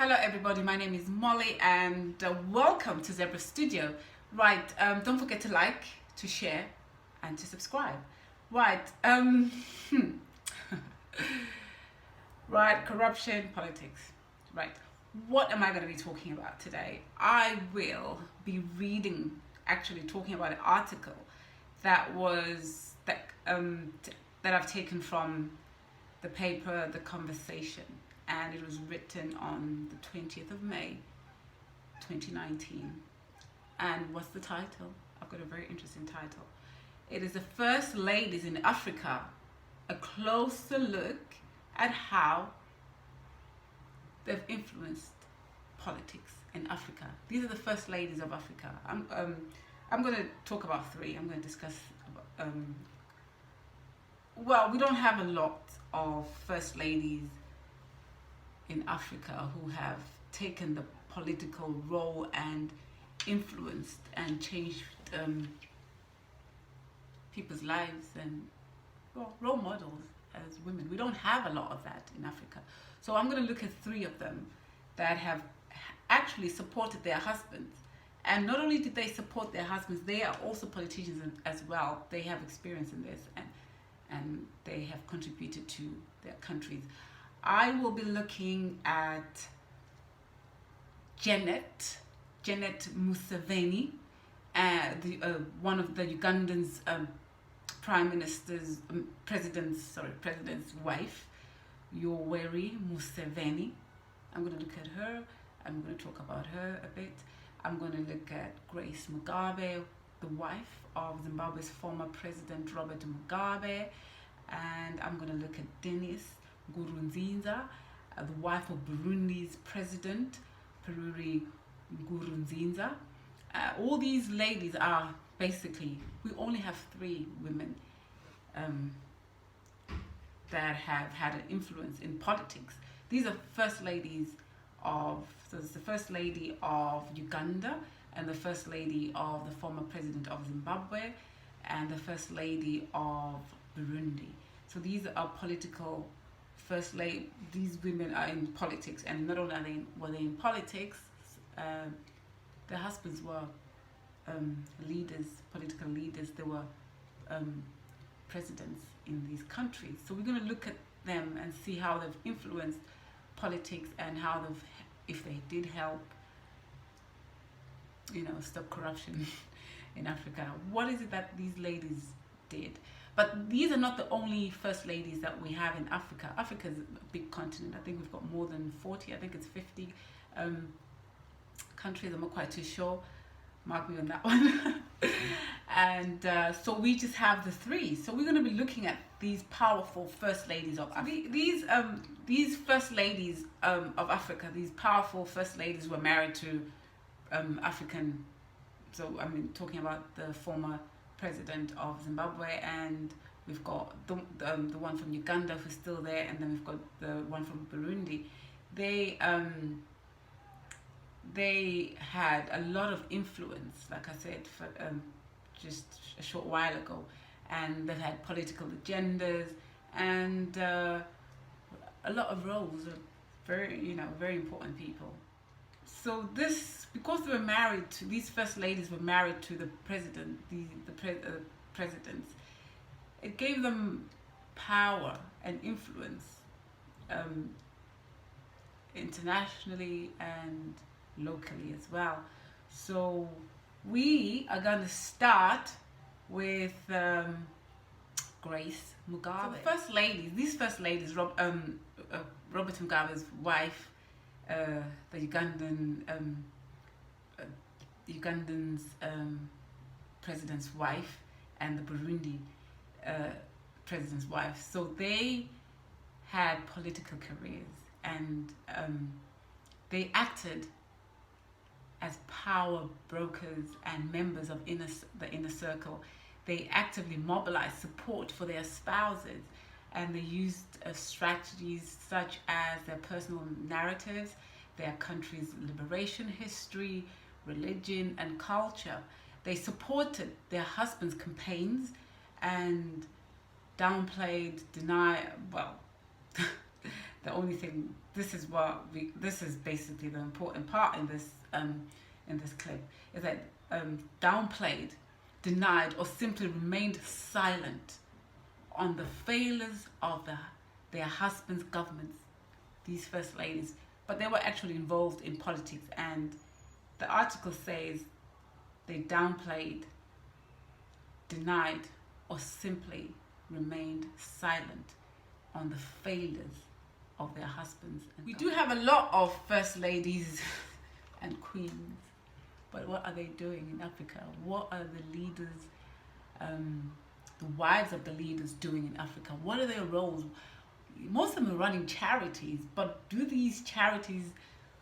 Hello everybody, my name is Molly and welcome to Zebra Studio. Right, don't forget to like, to share and to subscribe. Right, right, corruption, politics. Right, what am I going to be talking about today? I will be actually talking about an article that that I've taken from the paper The Conversation, and it was written on the 20th of May 2019. And what's the title? I've got a very interesting title. It is The First Ladies in Africa, a closer look at how they've influenced politics in Africa. These are the first ladies of Africa. I'm going to talk about three. I'm going to discuss well, we don't have a lot of first ladies in Africa who have taken the political role and influenced and changed people's lives and role models as women. We don't have a lot of that in Africa. So I'm going to look at three of them that have actually supported their husbands. And not only did they support their husbands, they are also politicians as well. They have experience in this and they have contributed to their countries. I will be looking at Janet Museveni, one of the Ugandan's president's wife, Yoweri Museveni. I'm going to look at her. I'm going to talk about her a bit. I'm going to look at Grace Mugabe, the wife of Zimbabwe's former president Robert Mugabe, and I'm going to look at Denis Nkurunziza, the wife of Burundi's president Pierre Nkurunziza. All these ladies are basically, we only have three women that have had an influence in politics. These are first ladies so it's the first lady of Uganda, and the first lady of the former president of Zimbabwe, and the first lady of Burundi. So these are political first lady. These women are in politics, and not only were they in politics, their husbands were leaders, political leaders. They were presidents in these countries. So we're going to look at them and see how they've influenced politics and how if they did help, stop corruption in Africa. What is it that these ladies did? But these are not the only first ladies that we have in Africa. Africa is a big continent. I think we've got more than 40, I think it's 50 countries. I'm not quite too sure. Mark me on that one. And so we just have the three. So we're going to be looking at these powerful first ladies of Africa. These first ladies of Africa, these powerful first ladies were married to African, so I mean talking about the former president of Zimbabwe, and we've got the one from Uganda who's still there, and then we've got the one from Burundi. They had a lot of influence, like I said, for just a short while ago, and they've had political agendas and a lot of roles of very important people. So because they were married to, these first ladies were married to the president, presidents, it gave them power and influence internationally and locally as well. So we are going to start with Grace Mugabe. So these first ladies, Robert Mugabe's wife, the Ugandan's president's wife, and the Burundi president's wife. So they had political careers, and they acted as power brokers and members of the inner circle. They actively mobilized support for their spouses, and they used strategies such as their personal narratives, their country's liberation history, religion, and culture. They supported their husbands' campaigns and The only thing, this is basically the important part in this clip, is that downplayed, denied, or simply remained silent on the failures of their husbands' governments, these first ladies. But they were actually involved in politics, and the article says they downplayed, denied, or simply remained silent on the failures of their husbands. And we do have a lot of first ladies and queens, but what are they doing in Africa? What are the leaders, the wives of the leaders doing in Africa? What are their roles? Most of them are running charities, but do these charities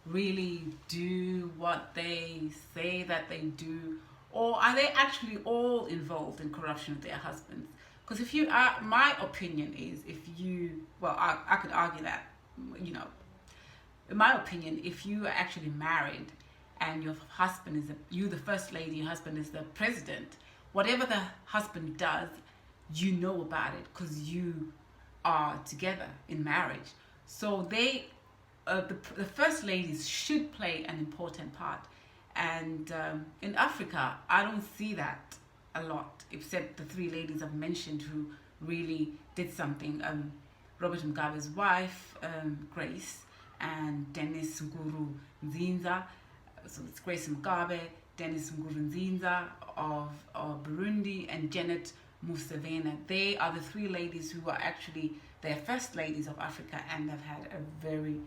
really do what they say that they do? Or are they actually all involved in corruption of their husbands? Because if you are, my opinion is, I could argue that, in my opinion, if you are actually married and your husband is you the first lady, your husband is the president, whatever the husband does, you know about it because you are together in marriage. So the first ladies should play an important part. And in Africa, I don't see that a lot, except the three ladies I've mentioned who really did something. Robert Mugabe's wife, Grace, and Dennis Nguru Nzinza. So it's Grace Mugabe, Dennis Nguru Nzinza of Burundi, and Janet Museveni. They are the three ladies who are actually, they're first ladies of Africa, and have had a very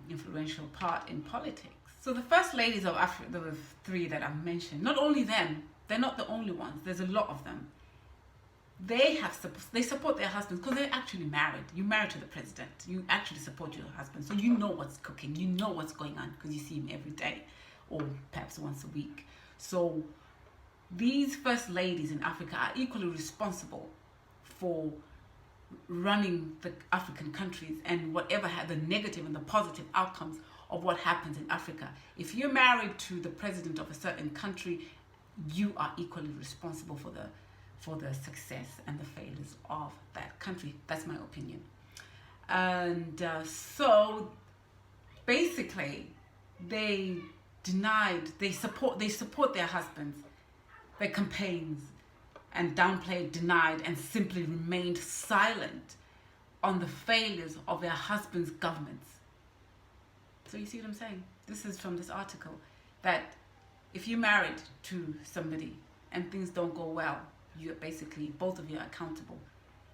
influential part in politics. So the first ladies of Africa, the three that I've mentioned, not only them, they're not the only ones. There's a lot of them. They support their husbands because they're actually married. You're married to the president. You actually support your husband, so you know what's cooking. You know what's going on because you see him every day, or perhaps once a week. So these first ladies in Africa are equally responsible for running the African countries and whatever the negative and the positive outcomes of what happens in Africa. If you're married to the president of a certain country, you are equally responsible for the success and the failures of that country. That's my opinion. And so basically they support their husbands, their campaigns, and downplayed, denied, and simply remained silent on the failures of their husbands' governments. So you see what I'm saying? This is from this article, that if you're married to somebody and things don't go well, you're basically, both of you are accountable.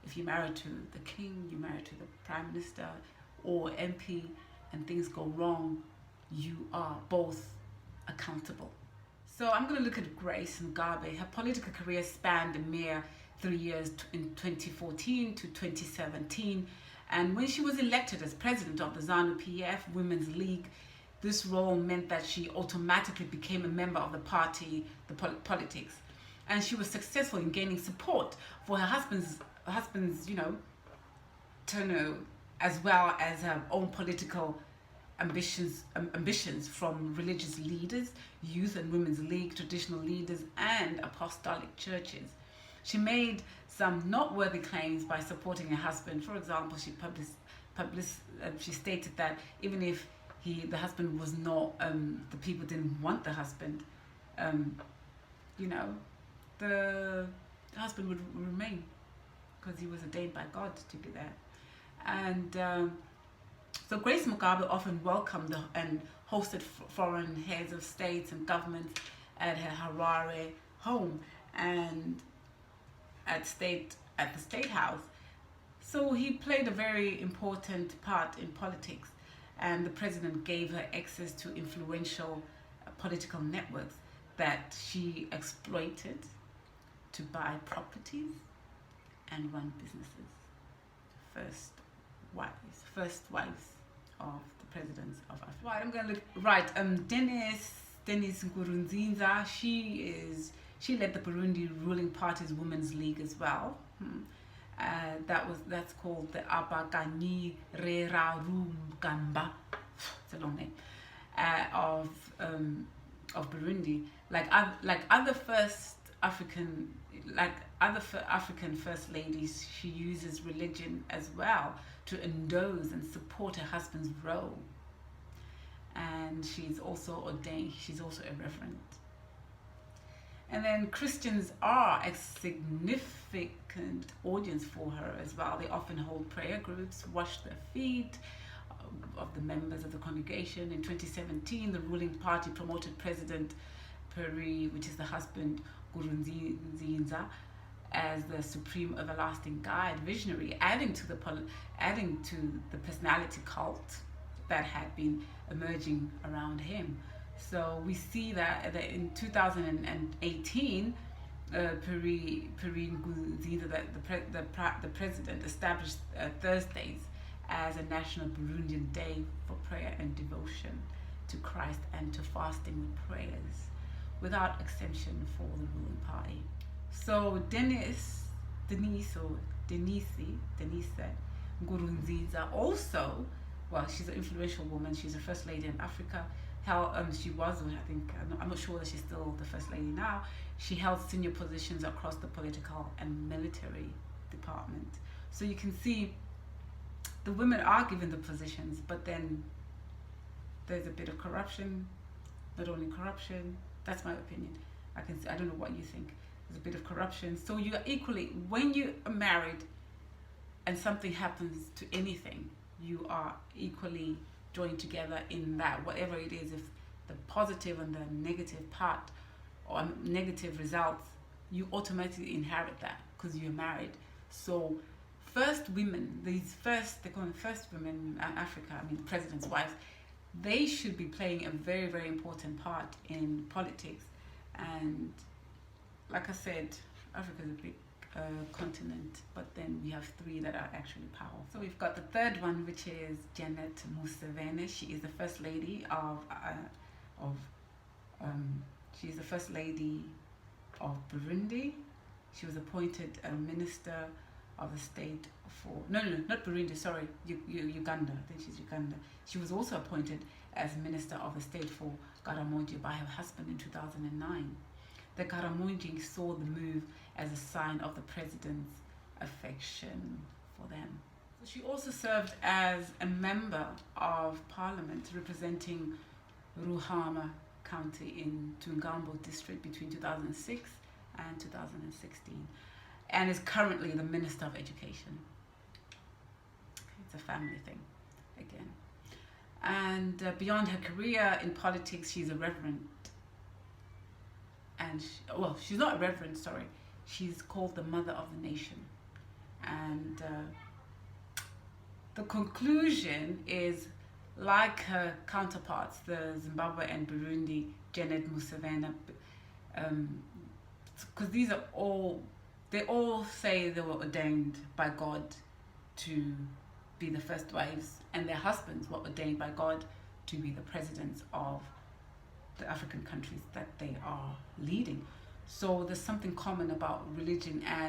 If you're married to the king, you're married to the prime minister or MP, and things go wrong, you are both accountable. So I'm going to look at Grace Mugabe. Her political career spanned a mere 3 years, in 2014 to 2017. And when she was elected as president of the ZANU-PF Women's League, this role meant that she automatically became a member of the party, politics. And she was successful in gaining support for her husband's, tenure, as well as her own political ambitions from religious leaders, youth and women's league, traditional leaders, and apostolic churches. She made some noteworthy claims by supporting her husband. For example, she stated that even if the husband was not, the people didn't want the husband, the husband would remain because he was ordained by God to be there. And so Grace Mugabe often welcomed and hosted foreign heads of states and governments at her Harare home and at the State House. So he played a very important part in politics, and the president gave her access to influential political networks that she exploited to buy properties and run businesses. First wives of the presidents of Africa. Right, I'm gonna look right. Dennis Nguru Nzinza, she led the Burundi ruling party's Women's League as well. That's called the Abaganyi Rerarumgamba. It's a long name. Of Burundi, like other African first ladies, she uses religion as well to endorse and support her husband's role. And she's also ordained, she's also a reverend. And then Christians are a significant audience for her as well. They often hold prayer groups, wash their feet of the members of the congregation. In 2017, the ruling party promoted President Peri, which is the husband, Nkurunziza, as the supreme everlasting guide visionary, adding to the personality cult that had been emerging around him. So we see that in 2018, Peri Nkurunziza, the president, established Thursdays as a national Burundian day for prayer and devotion to Christ and to fasting with prayers, without exemption for the ruling party. So Denise Nkurunziza also, well, she's an influential woman. She's a first lady in Africa. She was, I think, I'm not sure that she's still the first lady now. She held senior positions across the political and military department. So you can see the women are given the positions, but then there's a bit of corruption. Not only corruption, that's my opinion. I don't know what you think. There's a bit of corruption. So you are equally, when you are married and something happens to anything, you are equally joined together in that, whatever it is, if the positive and the negative part or negative results, you automatically inherit that because you're married. So first women, they call them first women in Africa, I mean the president's wives, they should be playing a very, very important part in politics. And like I said, Africa is a big continent, but then we have three that are actually powerful. So we've got the third one, which is Janet Museveni. She is the first lady she's the first lady of Burundi. She was appointed a minister of the state for not Burundi, sorry, Uganda. I think she's Uganda. She was also appointed as minister of the state for Karamoja by her husband in 2009. The Karamoja saw the move as a sign of the president's affection for them. She also served as a member of parliament representing Ruhama County in Tungambo district between 2006 and 2016, and is currently the Minister of Education. It's a family thing, again. And beyond her career in politics, she's a reverend. And she's not a reverend, sorry. She's called the Mother of the Nation. And the conclusion is, like her counterparts, the Zimbabwe and Burundi, Janet Museveni, because they all say they were ordained by God to be the first wives, and their husbands were ordained by God to be the presidents of the African countries that they are leading. So there's something common about religion and